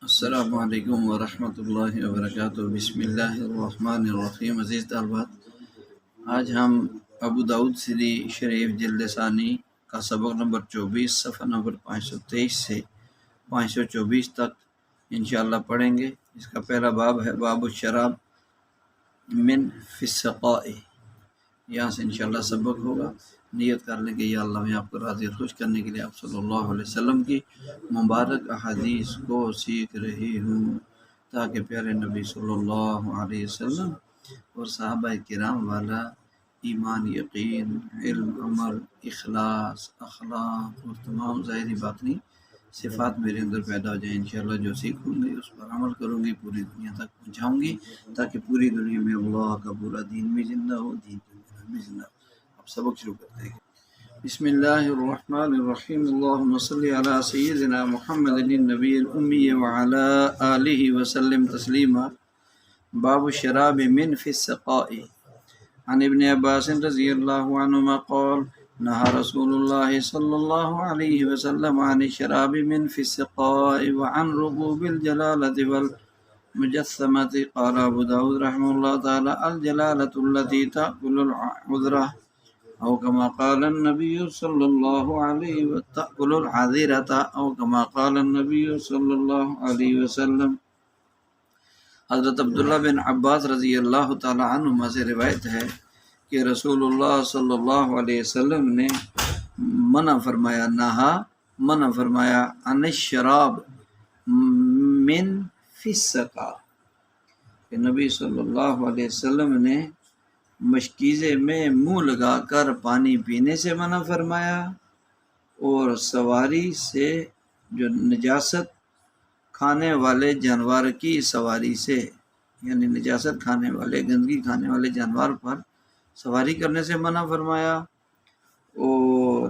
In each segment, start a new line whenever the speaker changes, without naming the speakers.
السلام علیکم ورحمۃ اللہ وبرکاتہ۔ بسم اللہ الرحمن الرحیم۔ عزیز طالبات، آج ہم ابو داؤد سری شریف جلد ثانی کا سبق نمبر 24 صفحہ نمبر 523 سے 524 تک انشاءاللہ پڑھیں گے۔ اس کا پہلا باب ہے باب الشراب من فی السقاء۔ یہاں سے انشاءاللہ سبق ہوگا۔ نیت کر لیں کہ یا اللہ میں آپ کو راضی خوش کرنے کے لیے آپ صلی اللہ علیہ وسلم کی مبارک احادیث کو سیکھ رہی ہوں، تاکہ پیارے نبی صلی اللہ علیہ وسلم اور صحابہ کرام والا ایمان، یقین، علم، عمل، اخلاص، اخلاق اور تمام ظاہری باطنی صفات میرے اندر پیدا ہو جائیں۔ انشاءاللہ جو سیکھوں گی اس پر عمل کروں گی، پوری دنیا تک پہنچاؤں گی، تاکہ پوری دنیا میں اللہ کا پورا دین بھی زندہ ہو، دین بھی زندہ ہو۔ اب سبق شروع کرتے ہیں۔ بسم اللہ الرحمن الرحیم۔ اللہم صلی علی سیدنا محمد النبی الامی وعلی آلہ وسلم تسلیما۔ باب الشراب من فی السقاء۔ عن ابن عباس رضی اللہ عنہما قال نہى رسول اللہ صلی اللہ علیہ وسلم عن الشراب من فی السقاء وعن رغوب الجلالة والمجثمة۔ قال ابو داود رحمہ اللہ تعالی الجلالة التي تأكل العذرة او كما قال النبي صلی اللہ علیہ وسلم تأكل العذرة او كما قال النبي صلی اللہ علیہ وسلم۔ حضرت عبداللہ بن عباس رضی اللہ تعالی عنہما سے روایت ہے کہ رسول اللہ صلی اللہ علیہ وسلم نے منع فرمایا عن الشراب من فی السقاء، کہ نبی صلی اللہ علیہ وسلم نے مشکیزے میں منہ لگا کر پانی پینے سے منع فرمایا، اور سواری سے جو نجاست کھانے والے جانور کی سواری سے، یعنی نجاست کھانے والے، گندگی کھانے والے جانور پر سواری کرنے سے منع فرمایا، اور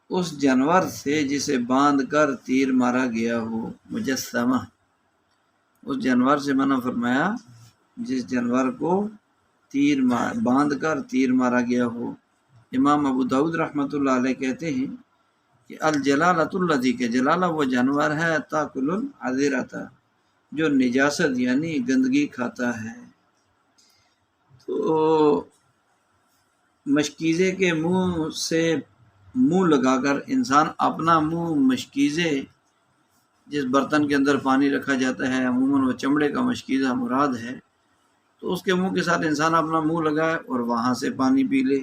اس جانور سے جسے باندھ کر تیر مارا گیا ہو، مجسمہ، اس جانور سے منع فرمایا جس جانور کو باندھ کر تیر مارا گیا ہو۔ امام ابو داؤد رحمۃ اللہ علیہ کہتے ہیں کہ الجلالۃ التی، کہ جلالہ وہ جانور ہے، تاکل العذرۃ، جو نجاست یعنی گندگی کھاتا ہے۔ تو مشکیزے کے منہ سے منہ لگا کر انسان اپنا منہ، مشکیزے جس برتن کے اندر پانی رکھا جاتا ہے عموماً وہ چمڑے کا مشکیزہ مراد ہے، تو اس کے منہ کے ساتھ انسان اپنا منہ لگائے اور وہاں سے پانی پی لے،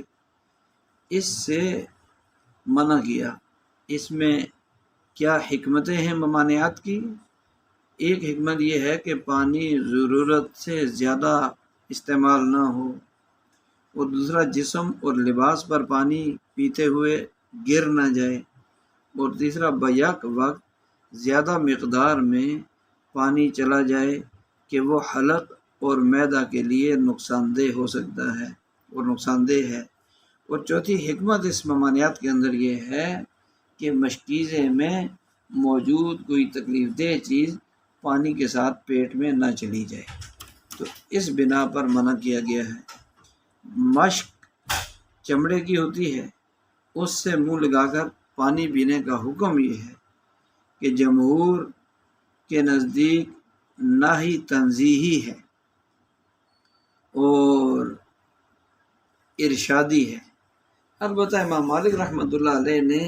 اس سے منع کیا۔ اس میں کیا حکمتیں ہیں ممانعات کی؟ ایک حکمت یہ ہے کہ پانی ضرورت سے زیادہ استعمال نہ ہو، اور دوسرا جسم اور لباس پر پانی پیتے ہوئے گر نہ جائے، اور تیسرا بیک وقت زیادہ مقدار میں پانی چلا جائے کہ وہ حلق اور معدہ کے لیے نقصان دہ ہو سکتا ہے اور نقصان دہ ہے۔ اور چوتھی حکمت اس ممانعات کے اندر یہ ہے کہ مشکیزے میں موجود کوئی تکلیف دہ چیز پانی کے ساتھ پیٹ میں نہ چلی جائے، تو اس بنا پر منع کیا گیا ہے۔ مشک چمڑے کی ہوتی ہے، اس سے منہ لگا کر پانی پینے کا حکم یہ ہے کہ جمہور کے نزدیک نہ ہی تنزیہی ہے اور ارشادی ہے۔ البتہ امام مالک رحمۃ اللہ علیہ نے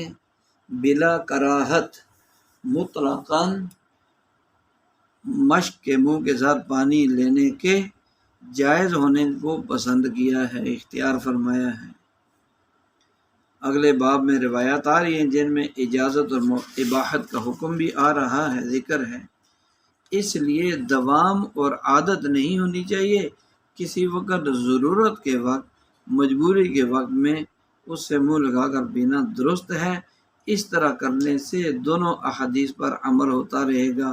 بلا کراہت مطلقاً مشک کے منہ کے ساتھ پانی لینے کے جائز ہونے کو پسند کیا ہے، اختیار فرمایا ہے۔ اگلے باب میں روایات آ رہی ہیں جن میں اجازت اور اباحت کا حکم بھی آ رہا ہے، ذکر ہے۔ اس لیے دوام اور عادت نہیں ہونی چاہیے، کسی وقت ضرورت کے وقت، مجبوری کے وقت میں اس سے منہ لگا کر پینا درست ہے۔ اس طرح کرنے سے دونوں احادیث پر عمل ہوتا رہے گا،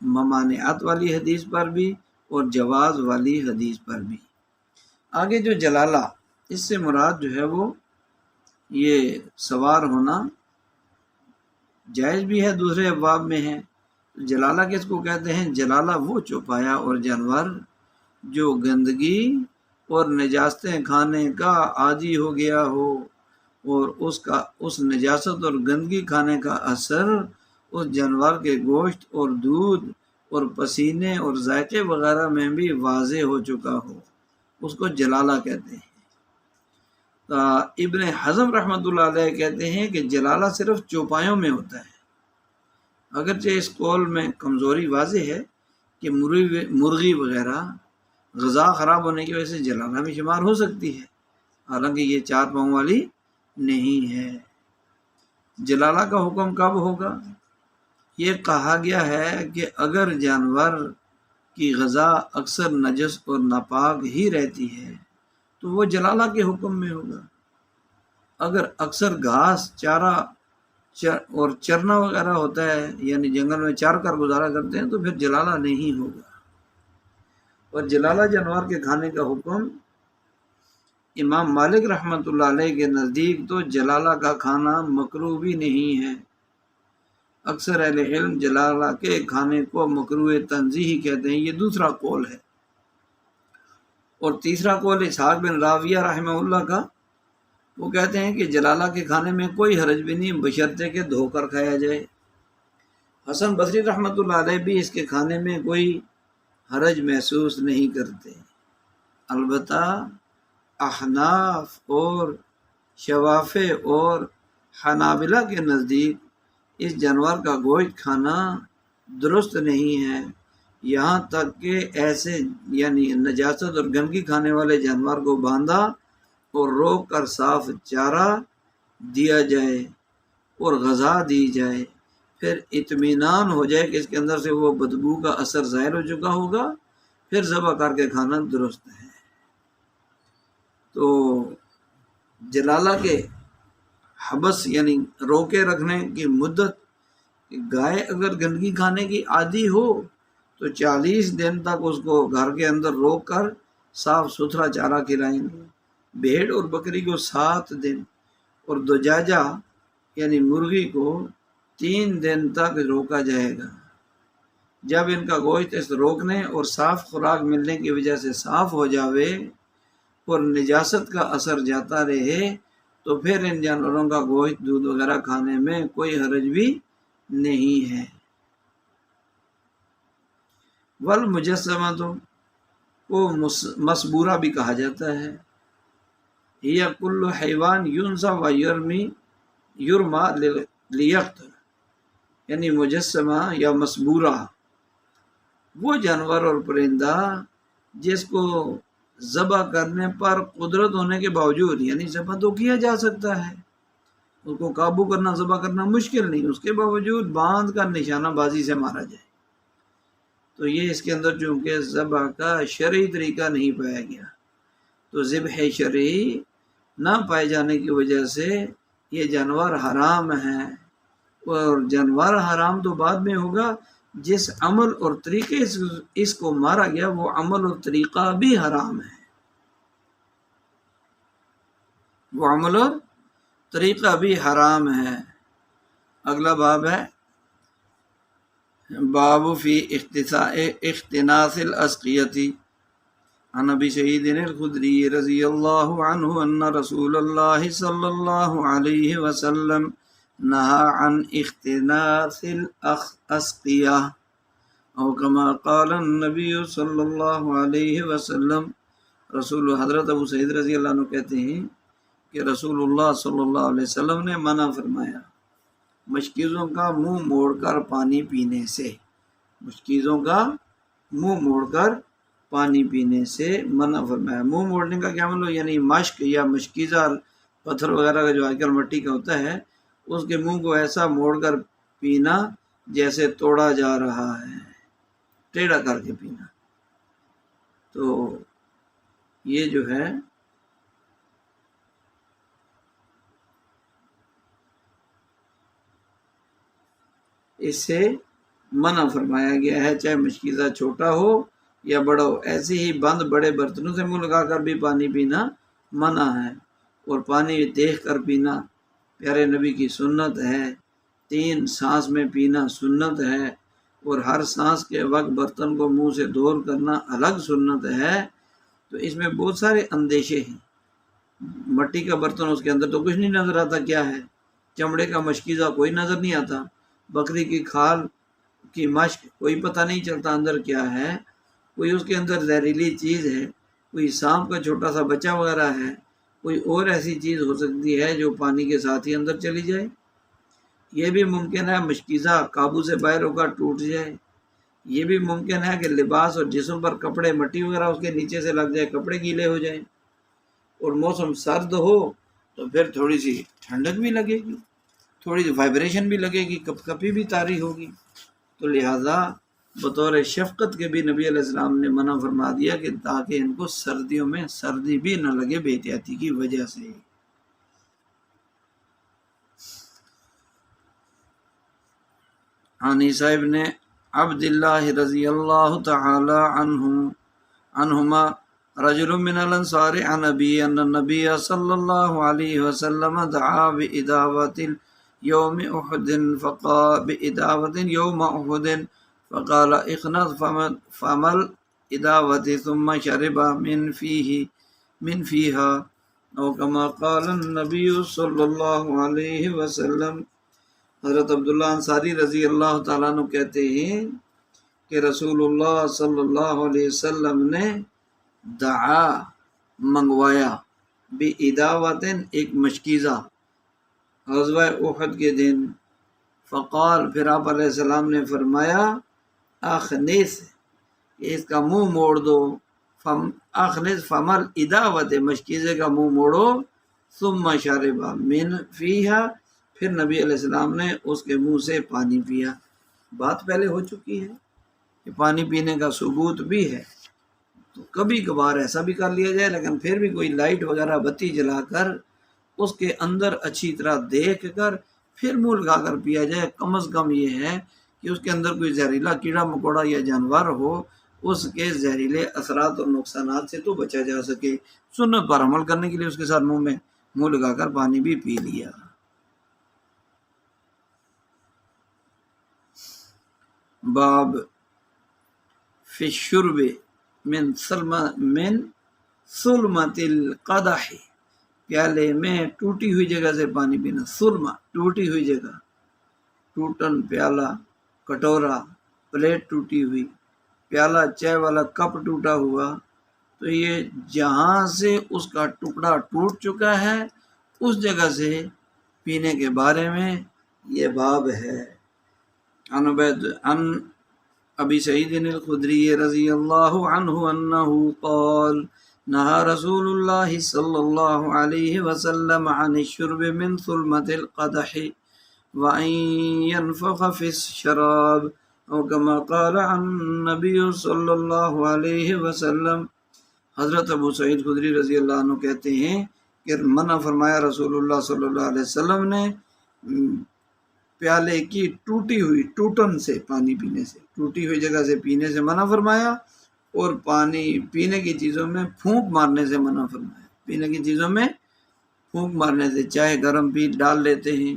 ممانعات والی حدیث پر بھی اور جواز والی حدیث پر بھی۔ آگے جو جلالہ، اس سے مراد جو ہے وہ یہ سوار ہونا جائز بھی ہے، دوسرے ابواب میں ہے۔ جلالہ کس کو کہتے ہیں؟ جلالہ وہ چوپایا اور جانور جو گندگی اور نجاستیں کھانے کا عادی ہو گیا ہو، اور اس نجاست اور گندگی کھانے کا اثر اس جانور کے گوشت اور دودھ اور پسینے اور ذائقے وغیرہ میں بھی واضح ہو چکا ہو، اس کو جلالہ کہتے ہیں۔ ابن حزم رحمۃ اللہ علیہ کہتے ہیں کہ جلالہ صرف چوپایوں میں ہوتا ہے، اگرچہ اس قول میں کمزوری واضح ہے کہ مرغی وغیرہ غذا خراب ہونے کی وجہ سے جلالہ میں شمار ہو سکتی ہے، حالانکہ یہ 4 پاؤں والی نہیں ہے۔ جلالہ کا حکم کب ہوگا؟ یہ کہا گیا ہے کہ اگر جانور کی غذا اکثر نجس اور ناپاک ہی رہتی ہے تو وہ جلالہ کے حکم میں ہوگا۔ اگر اکثر گھاس چارہ اور چرنا وغیرہ ہوتا ہے، یعنی جنگل میں چار کر گزارا کرتے ہیں، تو پھر جلالہ نہیں ہوگا۔ اور جلالہ جانور کے کھانے کا حکم امام مالک رحمۃ اللہ علیہ کے نزدیک تو جلالہ کا کھانا مکروہ بھی نہیں ہے۔ اکثر اہل علم جلالہ کے کھانے کو مکروہ تنزیہی کہتے ہیں، یہ دوسرا قول ہے۔ اور تیسرا قول اسحاق بن راویہ رحمہ اللہ کا، وہ کہتے ہیں کہ جلالہ کے کھانے میں کوئی حرج بھی نہیں، بشرطے کہ دھو کر کھایا جائے۔ حسن بصری رحمۃ اللہ علیہ بھی اس کے کھانے میں کوئی حرج محسوس نہیں کرتے۔ البتہ احناف اور شوافع اور حنابلہ کے نزدیک اس جانور کا گوشت کھانا درست نہیں ہے، یہاں تک کہ ایسے یعنی نجاست اور گندگی کھانے والے جانور کو باندھا اور روک کر صاف چارہ دیا جائے اور غذا دی جائے، پھر اطمینان ہو جائے کہ اس کے اندر سے وہ بدبو کا اثر ظاہر ہو چکا ہوگا، پھر ذبح کر کے کھانا درست ہے۔ تو جلالہ کے حبس یعنی روکے رکھنے کی مدت، گائے اگر گندگی کھانے کی عادی ہو تو 40 دن تک اس کو گھر کے اندر روک کر صاف ستھرا چارہ کھلائیں گے۔ بھیڑ اور بکری کو 7 دن اور دجاجہ یعنی مرغی کو 3 دن تک روکا جائے گا۔ جب ان کا گوشت اس روکنے اور صاف خوراک ملنے کی وجہ سے صاف ہو جاوے اور نجاست کا اثر جاتا رہے تو پھر ان جانوروں کا گوشت دودھ وغیرہ کھانے میں کوئی حرج بھی نہیں ہے۔ والمجسمہ کو مسبورہ بھی کہا جاتا ہے۔ یہ کل حیوان یونسا و یرما لیقتل، یعنی مجسمہ یا مسبورہ وہ جانور اور پرندہ جس کو ذبح کرنے پر قدرت ہونے کے باوجود، یعنی ذبح تو کیا جا سکتا ہے، اس کو قابو کرنا ذبح کرنا مشکل نہیں، اس کے باوجود باندھ کر نشانہ بازی سے مارا جائے، تو یہ اس کے اندر چونکہ ذبح کا شرعی طریقہ نہیں پایا گیا، تو ذبح شرعی نہ پائے جانے کی وجہ سے یہ جانور حرام ہے۔ اور جانور حرام تو بعد میں ہوگا، جس عمل اور طریقے اس کو مارا گیا وہ عمل اور طریقہ بھی حرام ہے، وہ عمل اور طریقہ بھی حرام ہے۔ اگلا باب ہے باب فی اختناث الاسقیتی۔ عن ابی سعید الخدری رضی اللہ عنہ ان رسول اللہ صلی اللہ علیہ وسلم نہا عن اختناث الاسقیہ او کما قال النبی صلی اللہ علیہ وسلم۔ حضرت ابو سعید رضی اللہ عنہ کہتے ہیں کہ رسول اللہ صلی اللہ علیہ وسلم نے منع فرمایا مشکیزوں کا منہ موڑ کر پانی پینے سے، مشکیزوں کا منہ موڑ کر پانی پینے سے منع فرمایا۔ منہ موڑنے کا کیا مطلب؟ یعنی مشک یا مشکیزہ پتھر وغیرہ کا جو آج کل مٹی کا ہوتا ہے، اس کے منہ کو ایسا موڑ کر پینا جیسے توڑا جا رہا ہے، ٹیڑھا کر کے پینا۔ تو یہ جو ہے اس سے منع فرمایا گیا ہے، چاہے مشکیزہ چھوٹا ہو یا بڑا ہو۔ ایسے ہی بند بڑے برتنوں سے منہ لگا کر بھی پانی پینا منع ہے، اور پانی دیکھ کر پینا پیارے نبی کی سنت ہے۔ 3 سانس میں پینا سنت ہے، اور ہر سانس کے وقت برتن کو منہ سے دور کرنا الگ سنت ہے۔ تو اس میں بہت سارے اندیشے ہیں۔ مٹی کا برتن، اس کے اندر تو کچھ نہیں نظر آتا کیا ہے، چمڑے کا مشکیزہ کوئی نظر نہیں آتا، بکری کی کھال کی مشق، کوئی پتہ نہیں چلتا اندر کیا ہے، کوئی اس کے اندر زہریلی چیز ہے، کوئی سانپ کا چھوٹا سا بچہ وغیرہ ہے، کوئی اور ایسی چیز ہو سکتی ہے جو پانی کے ساتھ ہی اندر چلی جائے۔ یہ بھی ممکن ہے مشکیزہ قابو سے باہر ہو کر ٹوٹ جائے، یہ بھی ممکن ہے کہ لباس اور جسم پر کپڑے مٹی وغیرہ اس کے نیچے سے لگ جائے، کپڑے گیلے ہو جائیں، اور موسم سرد ہو تو پھر تھوڑی سی ٹھنڈک بھی لگے گی، تھوڑی سی وائبریشن بھی لگے گی، کپ کپی بھی طاری ہوگی، تو لہٰذا بطور شفقت کے بھی نبی علیہ السلام نے منع فرما دیا کہ تاکہ ان کو سردیوں میں سردی بھی نہ لگے بے احتیاطی کی وجہ سے۔ عن عیسیٰ ابن عبد اللہ رضی اللہ تعالی عنہما رجل من الانصار عن ابی ان النبی صلی اللہ علیہ وسلم دعا بإداوة يوم احد فقال اخنث فمل إداوة ثم شرب من فيها او كما قال النبی صلی اللہ علیہ وسلم۔ حضرت عبداللہ انصاری رضی اللہ تعالیٰ عنہ کہتے ہیں کہ رسول اللہ صلی اللہ علیہ وسلم نے دعا منگوایا بِإِدَاوَةٍ ایک مشکیزہ غزوہ احد کے دن، فقال پھر آپ علیہ السلام نے فرمایا اخنس اس کا منہ موڑ دو، اخنس فمل اداوت مشکیزے کا منہ موڑو، ثم شرب من فیہا پھر نبی علیہ السلام نے اس کے منہ سے پانی پیا۔ بات پہلے ہو چکی ہے کہ پانی پینے کا ثبوت بھی ہے، تو کبھی کبھار ایسا بھی کر لیا جائے، لیکن پھر بھی کوئی لائٹ وغیرہ بتی جلا کر اس کے اندر اچھی طرح دیکھ کر پھر منہ لگا کر پیا جائے۔ کم از کم یہ ہے کہ اس کے اندر کوئی زہریلا کیڑا مکوڑا یا جانور ہو، اس کے زہریلے اثرات اور نقصانات سے تو بچا جا سکے۔ سنت پر عمل کرنے کے لیے اس کے ساتھ منہ لگا کر پانی بھی پی لیا۔ باب فی الشرب من سلمۃ القدح، پیالے میں ٹوٹی ہوئی جگہ سے پانی پینا۔ سلمہ ٹوٹی ہوئی جگہ، ٹوٹن پیالہ، کٹورا، پلیٹ ٹوٹی ہوئی، پیالہ چائے والا کپ ٹوٹا ہوا، تو یہ جہاں سے اس کا ٹکڑا ٹوٹ چکا ہے اس جگہ سے پینے کے بارے میں یہ باب ہے۔ عن ابی سعید الخدری رضی اللہ عنہ انہ قال نہى رسول اللہ صلی اللہ علیہ وسلم عن الشرب من ثلمۃ القدح وان ينفخ في الشراب او كما قال عن النبی صلی اللہ علیہ وسلم۔ حضرت ابو سعید خدری رضی اللہ عنہ کہتے ہیں کہ منع فرمایا رسول اللہ صلی اللہ علیہ وسلم نے پیالے کی ٹوٹی ہوئی ٹوٹن سے پانی پینے سے، ٹوٹی ہوئی جگہ سے پینے سے منع فرمایا، اور پانی پینے کی چیزوں میں پھونک مارنے سے منع فرمایا۔ پینے کی چیزوں میں پھونک مارنے سے، چاہے گرم پی ڈال لیتے ہیں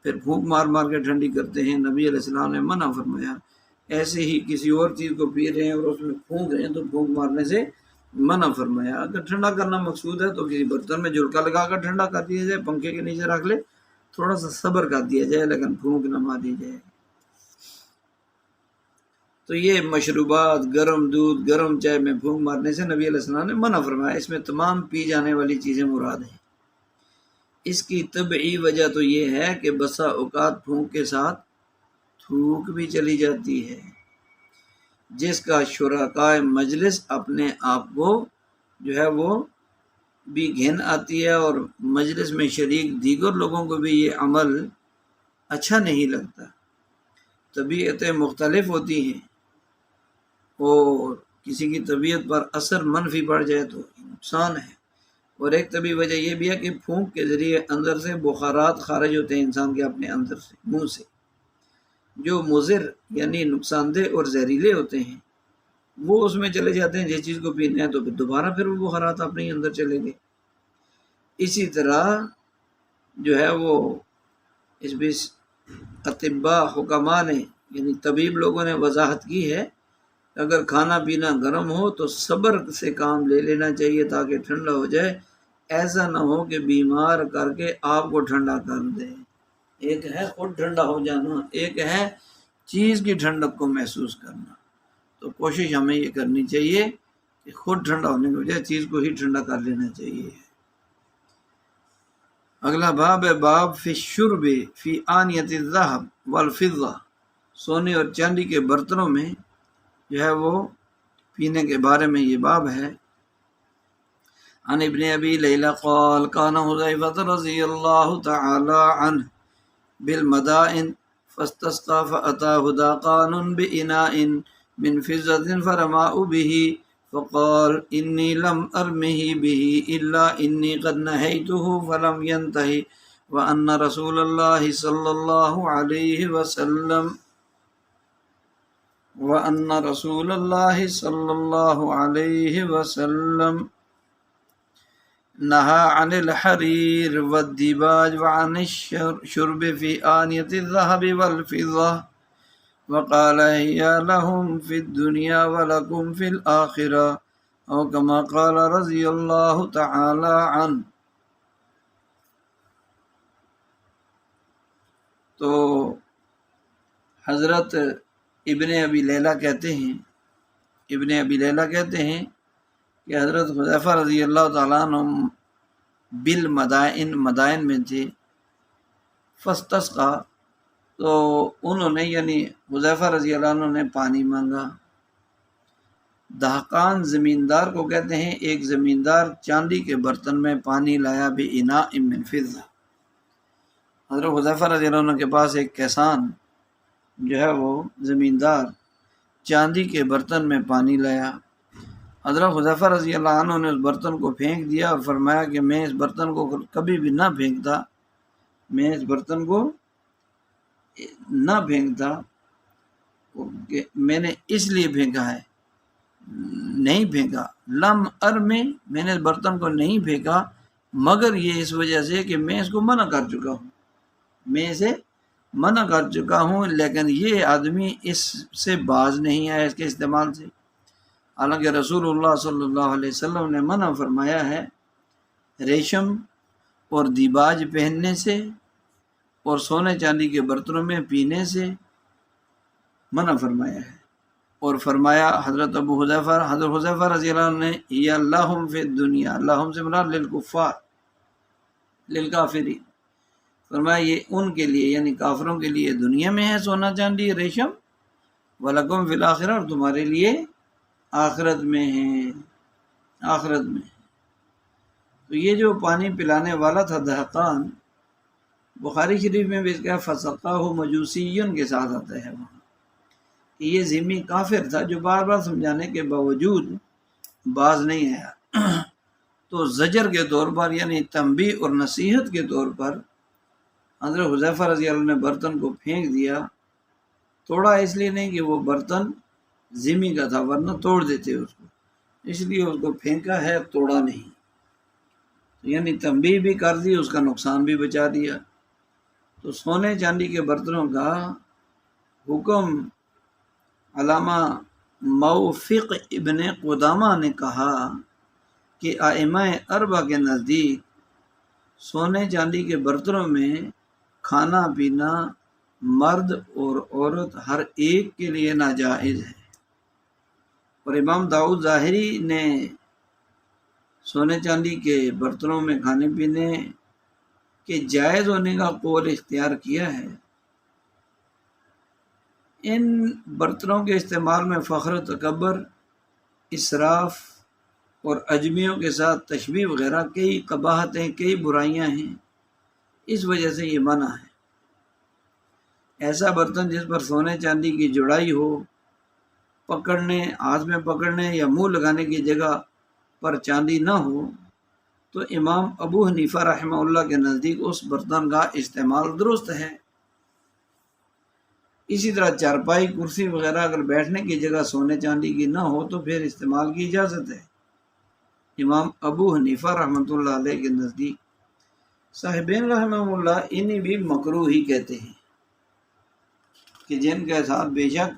پھر پھونک مار مار کے ٹھنڈی کرتے ہیں، نبی علیہ السلام نے منع فرمایا۔ ایسے ہی کسی اور چیز کو پی رہے ہیں اور اس میں پھونک رہے ہیں تو پھونک مارنے سے منع فرمایا۔ اگر ٹھنڈا کرنا مقصود ہے تو کسی برتن میں جھلکا لگا کر ٹھنڈا کر دیا جائے، پنکھے کے نیچے رکھ لے، تھوڑا سا صبر کر دیا جائے، لیکن پھونک نہ ماری جائے۔ تو یہ مشروبات، گرم دودھ، گرم چائے میں پھونک مارنے سے نبی علیہ السلام نے منع فرمایا۔ اس میں تمام پی جانے والی چیزیں مراد ہیں۔ اس کی طبعی وجہ تو یہ ہے کہ بسا اوقات پھونک کے ساتھ تھوک بھی چلی جاتی ہے، جس کا شرکائے مجلس اپنے آپ کو جو ہے وہ بھی گھن آتی ہے، اور مجلس میں شریک دیگر لوگوں کو بھی یہ عمل اچھا نہیں لگتا۔ طبیعتیں مختلف ہوتی ہیں، اور کسی کی طبیعت پر اثر منفی پڑ جائے تو نقصان ہے، اور ایک طبی وجہ یہ بھی ہے کہ پھونک کے ذریعے اندر سے بخارات خارج ہوتے ہیں انسان کے اپنے اندر سے، منہ سے، جو مضر یعنی نقصان دہ اور زہریلے ہوتے ہیں، وہ اس میں چلے جاتے ہیں۔ جس چیز کو پینا ہے تو پھر دوبارہ پھر وہ بخارات اپنے ہی اندر چلے گئے۔ اسی طرح جو ہے وہ اس بھی اطباء حکماء نے یعنی طبیب لوگوں نے وضاحت کی ہے، اگر کھانا پینا گرم ہو تو صبر سے کام لے لینا چاہیے تاکہ ٹھنڈا ہو جائے، ایسا نہ ہو کہ بیمار کر کے آپ کو ٹھنڈا کر دے۔ ایک ہے خود ٹھنڈا ہو جانا، ایک ہے چیز کی ٹھنڈک کو محسوس کرنا۔ تو کوشش ہمیں یہ کرنی چاہیے کہ خود ٹھنڈا ہونے کی بجائے چیز کو ہی ٹھنڈا کر لینا چاہیے۔ اگلا باب ہے باب فی الشرب فی آنیت الذہب والفضہ، سونے اور چاندی کے برتنوں میں جو ہے وہ پینے کے بارے میں یہ باب ہے۔ عن ابن ابی لیلہ قال کان حذیفہ رضی اللہ تعالی عنہ بالمدائن فاستسقى فأتاه داقان بإناء من فضة فرماه به فقال إني لم أرمه به إلا إني قد نهيته فلم ينتهي وأن رسول الله صلى الله عليه وسلم نهى عن الحرير والديباج وعن الشرب في آنية الذهب والفضة وقال هي لهم في الدنيا ولكم في الآخرة أو كما قال رضي الله تعالى عنه۔ تو حضرت ابن ابی لیلہ کہتے ہیں کہ حضرت حذیفہ رضی اللہ تعالیٰ عنہ بالمدائن، مدائن میں تھے، فاستسقى، تو انہوں نے یعنی حذیفہ رضی اللہ عنہ نے پانی مانگا۔ دہقان زمیندار کو کہتے ہیں، ایک زمیندار چاندی کے برتن میں پانی لایا بإناء من فضة۔ حضرت حذیفہ رضی اللہ عنہ کے پاس ایک کسان جو ہے وہ زمیندار چاندی کے برتن میں پانی لایا۔ حضرت حذیفہ رضی اللہ عنہ نے اس برتن کو پھینک دیا اور فرمایا کہ میں اس برتن کو کبھی بھی نہ پھینکتا، کہ میں نے اس لیے پھینکا ہے، نہیں پھینکا، لم ارمے، میں نے اس برتن کو نہیں پھینکا مگر یہ اس وجہ سے کہ میں اس کو منع کر چکا ہوں، لیکن یہ آدمی اس سے باز نہیں آیا اس کے استعمال سے۔ حالانکہ رسول اللہ صلی اللہ علیہ وسلم نے منع فرمایا ہے ریشم اور دیباج پہننے سے اور سونے چاندی کے برتنوں میں پینے سے منع فرمایا ہے، اور فرمایا حضرت حذیفہ رضی اللہ عنہ نے یا لہم فی الدنیا، لہم سے مراد للکفار للکافرین، فرمایا یہ ان کے لیے یعنی کافروں کے لیے دنیا میں ہے سونا چاندی ریشم، وَلَكُمْ فِي الْآخِرَةِ، اور تمہارے لیے آخرت میں ہے۔ تو یہ جو پانی پلانے والا تھا دہقان، بخاری شریف میں بھی اس کا فسقہ مجوسیٌ کے ساتھ آتا ہے وہاں کہ یہ ذمی کافر تھا جو بار بار سمجھانے کے باوجود باز نہیں آیا۔ تو زجر کے طور پر یعنی تنبیہ اور نصیحت کے طور پر حضرت حذیفہ رضی اللہ عنہ نے برتن کو پھینک دیا، توڑا اس لیے نہیں کہ وہ برتن ذمی کا تھا ورنہ توڑ دیتے اس کو، اس لیے اس کو پھینکا ہے، توڑا نہیں، یعنی تنبیہ بھی کر دی، اس کا نقصان بھی بچا دیا۔ تو سونے چاندی کے برتنوں کا حکم علامہ موفق ابن قدامہ نے کہا کہ ائمہ اربعہ کے نزدیک سونے چاندی کے برتنوں میں کھانا پینا مرد اور عورت ہر ایک کے لیے ناجائز ہے، اور امام داؤد ظاہری نے سونے چاندی کے برتنوں میں کھانے پینے کے جائز ہونے کا قول اختیار کیا ہے۔ ان برتنوں کے استعمال میں فخر و تکبر، اسراف اور اجمیوں کے ساتھ تشبیہ وغیرہ کئی قباحتیں، کئی برائیاں ہیں، اس وجہ سے یہ منع ہے۔ ایسا برتن جس پر سونے چاندی کی جڑائی ہو، پکڑنے، ہاتھ میں پکڑنے یا منہ لگانے کی جگہ پر چاندی نہ ہو، تو امام ابو حنیفہ رحمہ اللہ کے نزدیک اس برتن کا استعمال درست ہے۔ اسی طرح چارپائی، کرسی وغیرہ اگر بیٹھنے کی جگہ سونے چاندی کی نہ ہو تو پھر استعمال کی اجازت ہے۔ امام ابو حنیفہ رحمۃ اللہ علیہ کے نزدیک صاحبین رحمہ اللہ انہیں بھی مکروہ ہی کہتے ہیں کہ جن کے ساتھ بے شک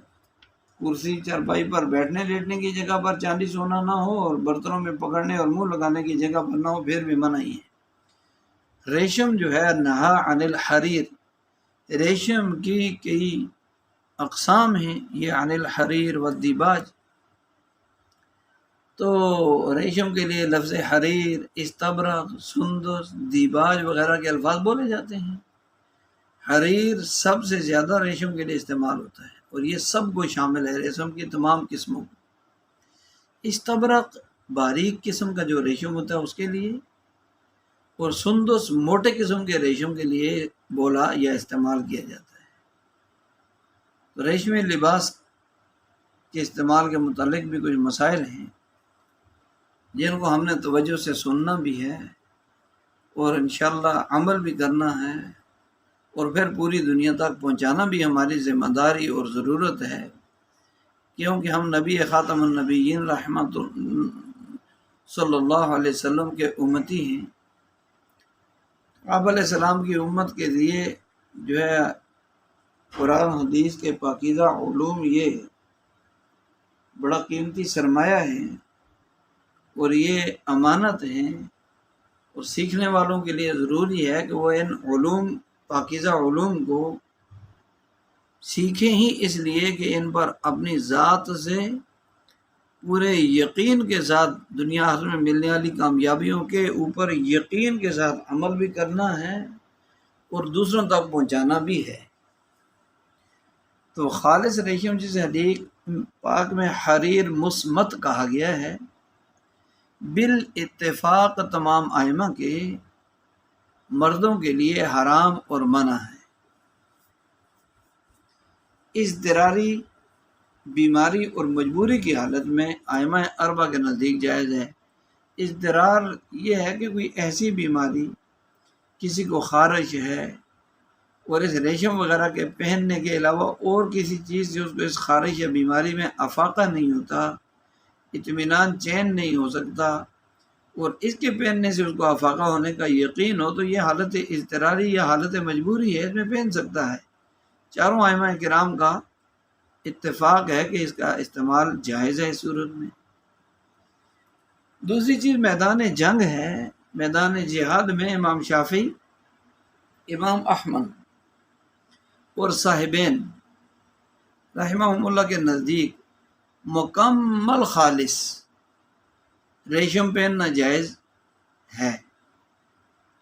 کرسی چارپائی پر بیٹھنے لیٹنے کی جگہ پر چاندی سونا نہ ہو اور برتنوں میں پکڑنے اور منہ لگانے کی جگہ پر نہ ہو، پھر بھی منع ہی ہے۔ ریشم جو ہے نہا عن الحریر، ریشم کی کئی اقسام ہیں، یہ عن الحریر والدیباج۔ تو ریشم کے لیے لفظ حریر، استبرق، سندس، دیباج وغیرہ کے الفاظ بولے جاتے ہیں۔ حریر سب سے زیادہ ریشم کے لیے استعمال ہوتا ہے اور یہ سب کو شامل ہے، ریشم کی تمام قسموں کو۔ استبرق باریک قسم کا جو ریشم ہوتا ہے اس کے لیے، اور سندس موٹے قسم کے ریشم کے لیے بولا یا استعمال کیا جاتا ہے۔ تو ریشمی لباس کے استعمال کے متعلق بھی کچھ مسائل ہیں جن کو ہم نے توجہ سے سننا بھی ہے اور انشاءاللہ عمل بھی کرنا ہے، اور پھر پوری دنیا تک پہنچانا بھی ہماری ذمہ داری اور ضرورت ہے، کیونکہ ہم نبی خاتم النبیین رحمت صلی اللہ علیہ وسلم کے امتی ہیں۔ آپ علیہ السلام کی امت کے لیے جو ہے قرآن حدیث کے پاکیزہ علوم یہ بڑا قیمتی سرمایہ ہے اور یہ امانت ہیں، اور سیکھنے والوں کے لیے ضروری ہے کہ وہ ان علوم، پاکیزہ علوم کو سیکھیں ہی اس لیے کہ ان پر اپنی ذات سے پورے یقین کے ساتھ دنیا آخرت میں ملنے والی کامیابیوں کے اوپر یقین کے ساتھ عمل بھی کرنا ہے اور دوسروں تک پہنچانا بھی ہے۔ تو خالص ریشم جسے حدیث پاک میں حریر مصمت کہا گیا ہے، بالاتفاق تمام ائمہ کے مردوں کے لیے حرام اور منع ہے۔ اضطراری بیماری اور مجبوری کی حالت میں ائمہ اربعہ کے نزدیک جائز ہے۔ اضطرار یہ ہے کہ کوئی ایسی بیماری، کسی کو خارش ہے اور اس ریشم وغیرہ کے پہننے کے علاوہ اور کسی چیز سے اس کو اس خارش یا بیماری میں افاقہ نہیں ہوتا، اطمینان چین نہیں ہو سکتا، اور اس کے پہننے سے اس کو افاقہ ہونے کا یقین ہو، تو یہ حالت اضطراری یا حالت مجبوری ہے، اس میں پہن سکتا ہے۔ چاروں ائمہ کرام کا اتفاق ہے کہ اس کا استعمال جائز ہے اس صورت میں۔ دوسری چیز میدان جنگ ہے۔ میدان جہاد میں امام شافعی، امام احمد اور صاحبین رحمہم اللہ کے نزدیک مکمل خالص ریشم پہننا جائز ہے،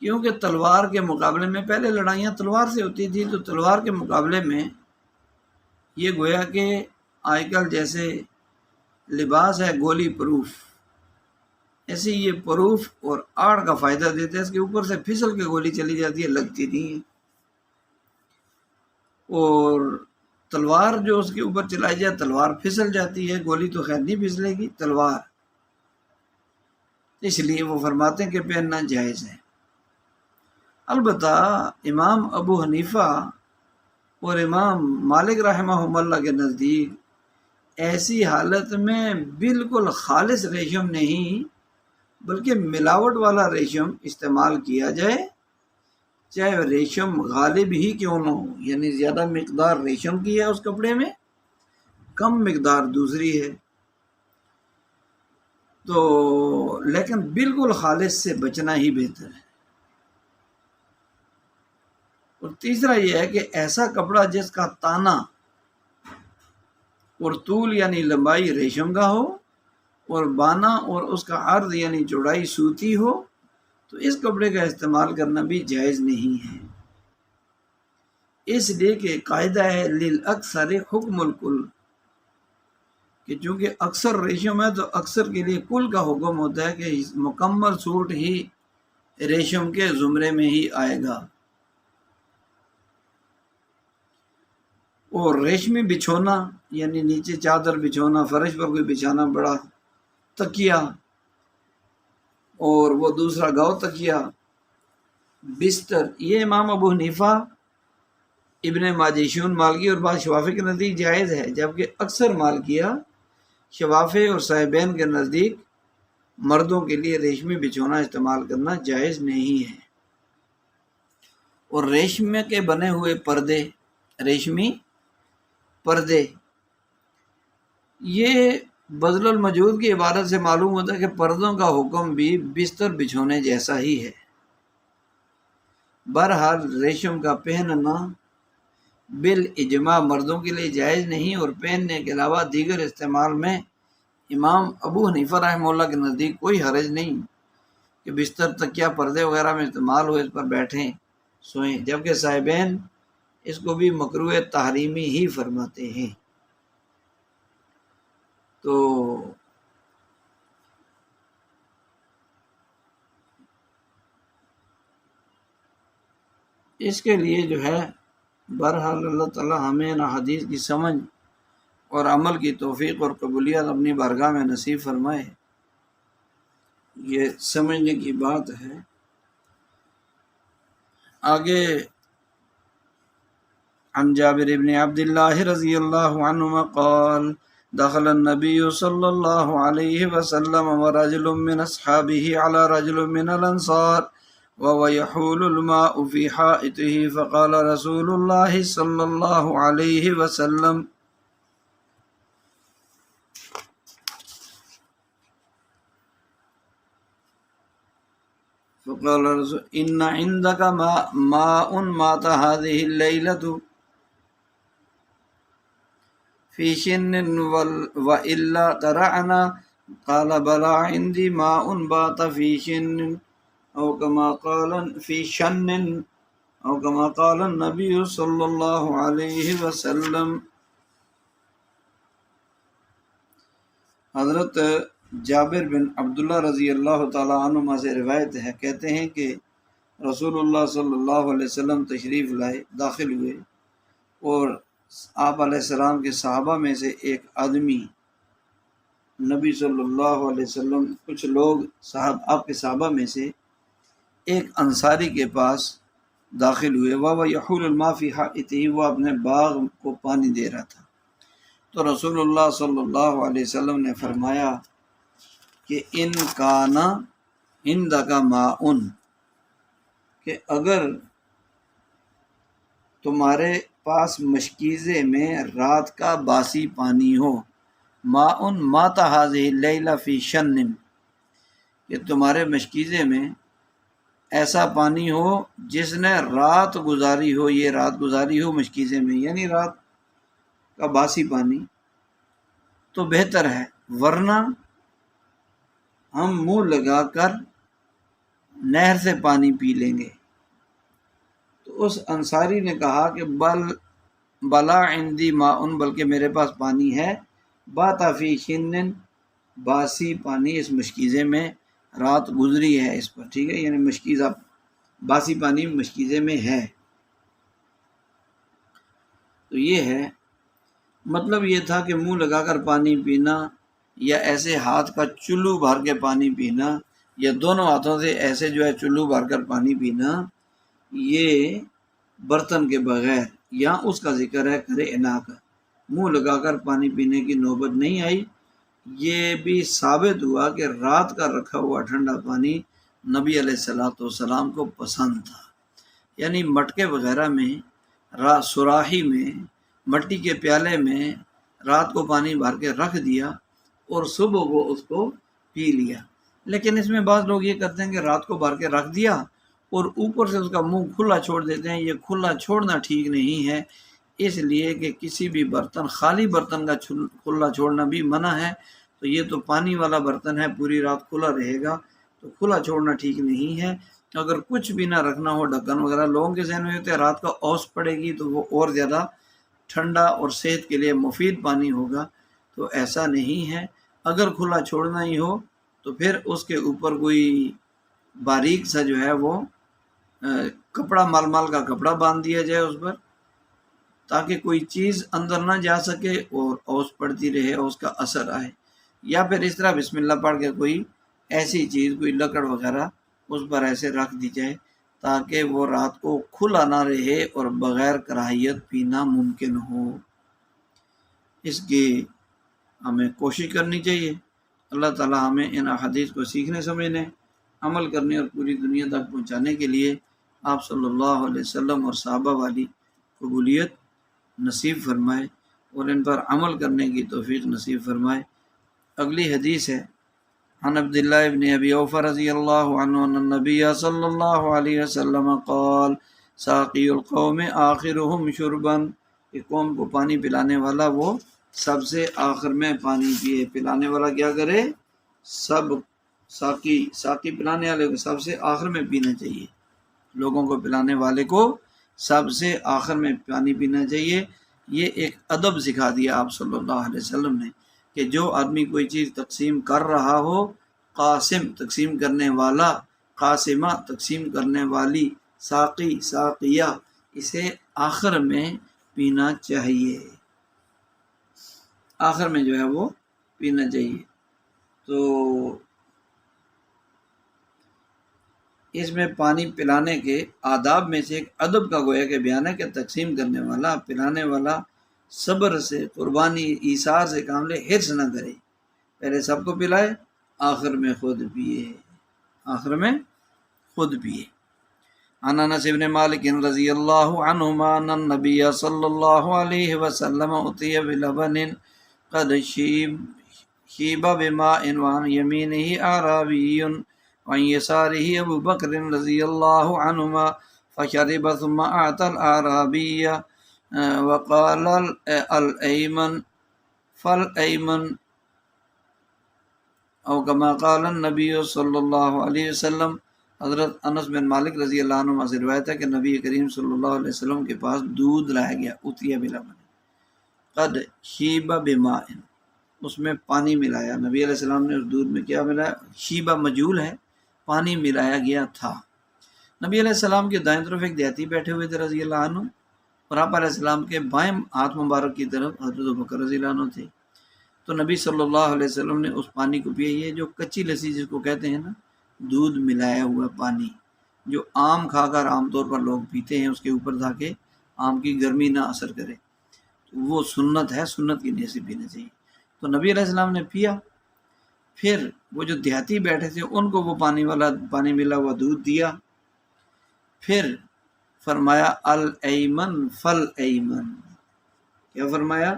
کیونکہ تلوار کے مقابلے میں پہلے لڑائیاں تلوار سے ہوتی تھی، تو تلوار کے مقابلے میں یہ گویا کہ آج کل جیسے لباس ہے گولی پروف، ایسے یہ پروف اور آڑ کا فائدہ دیتے ہیں، اس کے اوپر سے پھسل کے گولی چلی جاتی ہے، لگتی نہیں ہے۔ اور تلوار جو اس کے اوپر چلائی جائے تلوار پھسل جاتی ہے، گولی تو خیر نہیں پھسلے گی، تلوار، اس لیے وہ فرماتے ہیں کہ پہننا جائز ہے۔ البتہ امام ابو حنیفہ اور امام مالک رحمہ اللہ کے نزدیک ایسی حالت میں بالکل خالص ریشم نہیں بلکہ ملاوٹ والا ریشم استعمال کیا جائے، چاہے ریشم غالب ہی کیوں نہ ہو، یعنی زیادہ مقدار ریشم کی ہے اس کپڑے میں، کم مقدار دوسری ہے، تو لیکن بالکل خالص سے بچنا ہی بہتر ہے۔ اور تیسرا یہ ہے کہ ایسا کپڑا جس کا تانا اور طول یعنی لمبائی ریشم کا ہو اور بانا اور اس کا عرض یعنی چوڑائی سوتی ہو، تو اس کپڑے کا استعمال کرنا بھی جائز نہیں ہے، اس لیے کہ قاعدہ ہے للاکثر حکم الکل، کہ چونکہ اکثر ریشم ہے تو اکثر کے لیے کل کا حکم ہوتا ہے کہ مکمل سوٹ ہی ریشم کے زمرے میں ہی آئے گا۔ اور ریشمی بچھونا یعنی نیچے چادر بچھونا، فرش پر کوئی بچھانا بڑا تکیہ، اور وہ دوسرا گاؤ تکیہ، بستر، یہ امام ابو حنیفہ، ابن ماجشون مالکی اور بعض شوافی کے نزدیک جائز ہے، جبکہ اکثر مالکیہ، شوافی اور صاحبین کے نزدیک مردوں کے لیے ریشمی بچھونا استعمال کرنا جائز نہیں ہے۔ اور ریشم کے بنے ہوئے پردے، ریشمی پردے، یہ بذل المجہود کی عبارت سے معلوم ہوتا ہے کہ پردوں کا حکم بھی بستر بچھونے جیسا ہی ہے۔ بہرحال ریشم کا پہننا بالاجماع مردوں کے لیے جائز نہیں، اور پہننے کے علاوہ دیگر استعمال میں امام ابو حنیفہ رحمہ اللہ کے نزدیک کوئی حرج نہیں کہ بستر تکیہ پردے وغیرہ میں استعمال ہو، اس پر بیٹھیں سوئیں، جبکہ صاحبین اس کو بھی مکروہ تحریمی ہی فرماتے ہیں۔ تو اس کے لیے جو ہے بہرحال اللہ تعالی ہمیں نہ حدیث کی سمجھ اور عمل کی توفیق اور قبولیت اپنی بارگاہ میں نصیب فرمائے، یہ سمجھنے کی بات ہے۔ آگے عن جابر بن عبد الله رضی اللہ عنہما قال دخل النبي صلی اللہ علیہ وسلم ورجل من اصحابه على رجل من الانصار وهو يحول الماء في حائطه فقال رسول الله صلی اللہ علیہ وسلم فقال رسول ان عندك ماء مات هذه الليلة في شن وإلا ترعنا قال بلى عندي ماء بات في شن أو كما قال في شن أو كما قال النبي صلی اللہ علیہ وسلم۔ حضرت جابر بن عبداللہ رضی اللہ تعالیٰ عنہما سے روایت ہے، کہتے ہیں کہ رسول اللہ صلی اللہ علیہ وسلم تشریف لائے، داخل ہوئے، اور آپ علیہ السلام کے صحابہ میں سے ایک آدمی نبی صلی اللہ علیہ وسلم کچھ لوگ آپ کے صحابہ میں سے ایک انصاری کے پاس داخل ہوئے، وہ یحول الماء فی حائطہ، وہ اپنے باغ کو پانی دے رہا تھا، تو رسول اللہ صلی اللہ علیہ وسلم نے فرمایا کہ ان کانا عندک ماء، کہ اگر تمہارے پاس مشکیزے میں رات کا باسی پانی ہو، ماء مات هذه الليلة في شن، کہ تمہارے مشکیزے میں ایسا پانی ہو جس نے رات گزاری ہو، یہ رات گزاری ہو مشکیزے میں، یعنی رات کا باسی پانی، تو بہتر ہے، ورنہ ہم منہ لگا کر نہر سے پانی پی لیں گے۔ تو اس انصاری نے کہا کہ بلا عندی ماء، بلکہ میرے پاس پانی ہے، بات فی شن، باسی پانی اس مشکیزے میں، رات گزری ہے اس پر، ٹھیک ہے، یعنی مشکیزہ باسی پانی مشکیزے میں ہے۔ تو یہ ہے مطلب، یہ تھا کہ منہ لگا کر پانی پینا، یا ایسے ہاتھ کا چلو بھر کے پانی پینا، یا دونوں ہاتھوں سے ایسے جو ہے چلو بھر کر پانی پینا، یہ برتن کے بغیر، یہاں اس کا ذکر ہے کرے انا کا، منہ لگا کر پانی پینے کی نوبت نہیں آئی۔ یہ بھی ثابت ہوا کہ رات کا رکھا ہوا ٹھنڈا پانی نبی علیہ السلام کو پسند تھا، یعنی مٹکے وغیرہ میں، سراہی میں، مٹی کے پیالے میں رات کو پانی بھر کے رکھ دیا اور صبح کو اس کو پی لیا۔ لیکن اس میں بعض لوگ یہ کرتے ہیں کہ رات کو بھر کے رکھ دیا اور اوپر سے اس کا منہ کھلا چھوڑ دیتے ہیں، یہ کھلا چھوڑنا ٹھیک نہیں ہے، اس لیے کہ کسی بھی برتن، خالی برتن کا کھلا چھوڑنا بھی منع ہے، تو یہ تو پانی والا برتن ہے، پوری رات کھلا رہے گا، تو کھلا چھوڑنا ٹھیک نہیں ہے۔ اگر کچھ بھی نہ رکھنا ہو، ڈھکن وغیرہ، لوگوں کے ذہن میں ہوتے ہیں رات کا اوس پڑے گی تو وہ اور زیادہ ٹھنڈا اور صحت کے لیے مفید پانی ہوگا، تو ایسا نہیں ہے۔ اگر کھلا چھوڑنا ہی ہو تو پھر اس کے اوپر کوئی باریک سا جو ہے وہ کپڑا، مال کا کپڑا باندھ دیا جائے اس پر، تاکہ کوئی چیز اندر نہ جا سکے اور اوس پڑتی رہے، اوس کا اثر آئے، یا پھر اس طرح بسم اللہ پڑھ کے کوئی ایسی چیز، کوئی لکڑ وغیرہ اس پر ایسے رکھ دی جائے تاکہ وہ رات کو کھلا نہ رہے اور بغیر کراہیت پینا ممکن ہو۔ اس کی ہمیں کوشش کرنی چاہیے۔ اللہ تعالی ہمیں ان احادیث کو سیکھنے، سمجھنے، عمل کرنے اور پوری دنیا تک پہنچانے کے لیے آپ صلی اللہ علیہ وسلم اور صحابہ والی قبولیت نصیب فرمائے اور ان پر عمل کرنے کی توفیق نصیب فرمائے۔ اگلی حدیث ہے عن عبداللہ ابن ابی اوفی رضی اللہ عنہ ان النبی صلی اللہ علیہ وسلم قال ساقی القوم آخرہم شربن، کہ قوم کو پانی پلانے والا وہ سب سے آخر میں پانی پیے۔ پلانے والا کیا کرے؟ سب ساقی پلانے والے کو سب سے آخر میں پینا چاہیے، لوگوں کو پلانے والے کو سب سے آخر میں پانی پینا چاہیے۔ یہ ایک ادب سکھا دیا آپ صلی اللہ علیہ وسلم نے کہ جو آدمی کوئی چیز تقسیم کر رہا ہو، قاسم تقسیم کرنے والا، قاسمہ تقسیم کرنے والی، ساقی ساقیہ، اسے آخر میں پینا چاہیے، آخر میں جو ہے وہ پینا چاہیے۔ تو اس میں پانی پلانے کے آداب میں سے ایک ادب کا گویا کہ بیان ہے کہ تقسیم کرنے والا، پلانے والا صبر سے، قربانی ایثار سے کام لے، حرص نہ کرے، پہلے سب کو پلائے، آخر میں خود پیے، آخر میں خود پیے۔ عن انس بن مالک رضی اللہ عنہما ان النبی صلی اللہ علیہ وسلم اتی بلبن قد شیب بماء وعن یمینہ اعرابی وعن یسارہ ابو بکر رضی اللہ عنہما فشرب ثم اعطى الاعرابی وقال الایمن فالایمن او کما قال النبی صلی اللہ علیہ وسلم۔ حضرت انس بن مالک رضی اللہ عنہ سے روایت ہے کہ نبی کریم صلی اللہ علیہ وسلم کے پاس دودھ لایا گیا، اتیا بلبن قد شیبہ بماء، اس میں پانی ملایا، نبی علیہ السلام نے اس دودھ میں کیا ملایا؟ شیبہ مجہول ہے، پانی ملایا گیا تھا۔ نبی علیہ السلام کے دائیں طرف ایک دیہاتی بیٹھے ہوئے تھے رضی اللہ عنہ، اور آپ علیہ السلام کے بائیں ہاتھ مبارک کی طرف حضرت ابوبکر رضی اللہ عنہ تھے۔ تو نبی صلی اللہ علیہ وسلم نے اس پانی کو پیا۔ یہ جو کچی لسی جس کو کہتے ہیں نا، دودھ ملایا ہوا پانی، جو آم کھا کر عام طور پر لوگ پیتے ہیں، اس کے اوپر تاکہ آم کی گرمی نہ اثر کرے، وہ سنت ہے، سنت کی نیت سے پینا چاہیے۔ تو نبی علیہ السلام نے پیا، پھر وہ جو دیہاتی بیٹھے تھے ان کو وہ پانی ملا ہوا دودھ دیا، پھر فرمایا الایمن فالایمن، کیا فرمایا؟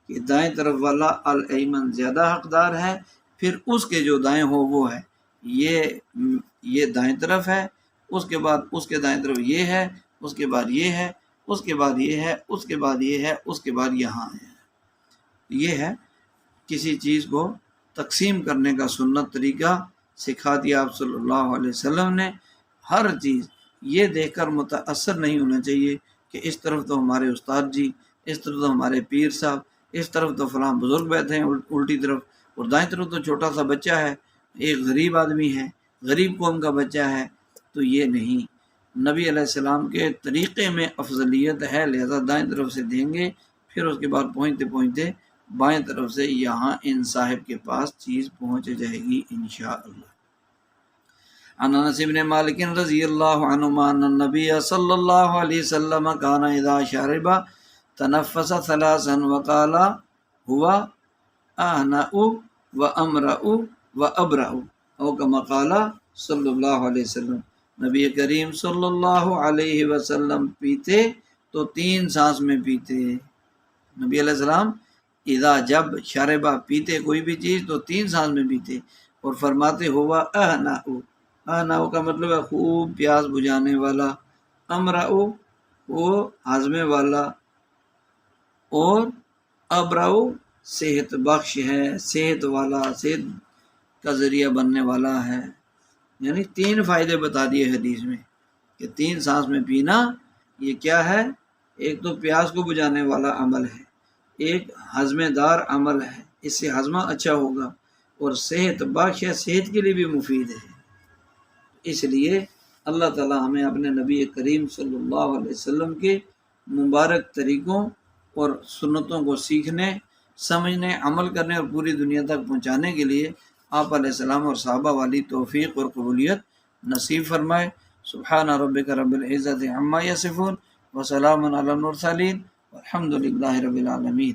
کہ دائیں طرف والا الایمن زیادہ حقدار ہے، پھر اس کے جو دائیں ہو وہ ہے، یہ دائیں طرف ہے، اس کے بعد اس کے دائیں طرف یہ ہے، اس کے بعد یہ ہے، اس کے بعد یہ ہے، اس کے بعد یہ ہے، اس کے بعد یہاں ہے۔ یہ ہے کسی چیز کو تقسیم کرنے کا سنت طریقہ سکھا دیا آپ صلی اللہ علیہ وسلم نے۔ ہر چیز یہ دیکھ کر متاثر نہیں ہونا چاہیے کہ اس طرف تو ہمارے استاد جی، اس طرف تو ہمارے پیر صاحب، اس طرف تو فلاں بزرگ بیٹھے ہیں الٹی طرف، اور دائیں طرف تو چھوٹا سا بچہ ہے، ایک غریب آدمی ہے، غریب قوم کا بچہ ہے۔ تو یہ نہیں، نبی علیہ السلام کے طریقے میں افضلیت ہے، لہذا دائیں طرف سے دیں گے، پھر اس کے بعد پہنچتے پہنچتے بائیں طرف سے یہاں ان صاحب کے پاس چیز پہنچ جائے گی انشاءاللہ۔ عن انس بن مالک رضی اللہ عنہما ان النبی صلی اللہ علیہ وسلم کان اذا شرب تنفس ثلاثا وقال هو اهنأ وامرأ وابرأ او کما قال صلی اللہ علیہ وسلم۔ نبی کریم صلی اللہ علیہ وسلم پیتے تو 3 سانس میں پیتے۔ نبی علیہ السلام اذا جب شربا پیتے کوئی بھی چیز تو 3 سانس میں پیتے، اور فرماتے ہوا اہنا، اہنا کا مطلب ہے خوب پیاس بجھانے والا، امرا وہ ہاضمے والا، اور ابراؤ صحت بخش ہے، صحت والا، صحت کا ذریعہ بننے والا ہے۔ یعنی 3 فائدے بتا دیے حدیث میں کہ 3 سانس میں پینا یہ کیا ہے؟ ایک تو پیاس کو بجھانے والا عمل ہے، ایک ہضمے دار عمل ہے، اس سے ہضمہ اچھا ہوگا، اور صحت بخش ہے، صحت کے لیے بھی مفید ہے۔ اس لیے اللہ تعالی ہمیں اپنے نبی کریم صلی اللہ علیہ وسلم کے مبارک طریقوں اور سنتوں کو سیکھنے، سمجھنے، عمل کرنے اور پوری دنیا تک پہنچانے کے لیے آپ علیہ السلام اور صحابہ والی توفیق اور قبولیت نصیب فرمائے۔ سبحان ربک رب العزت عما یصفون وسلام علی المرسلین والحمد للہ رب العالمین۔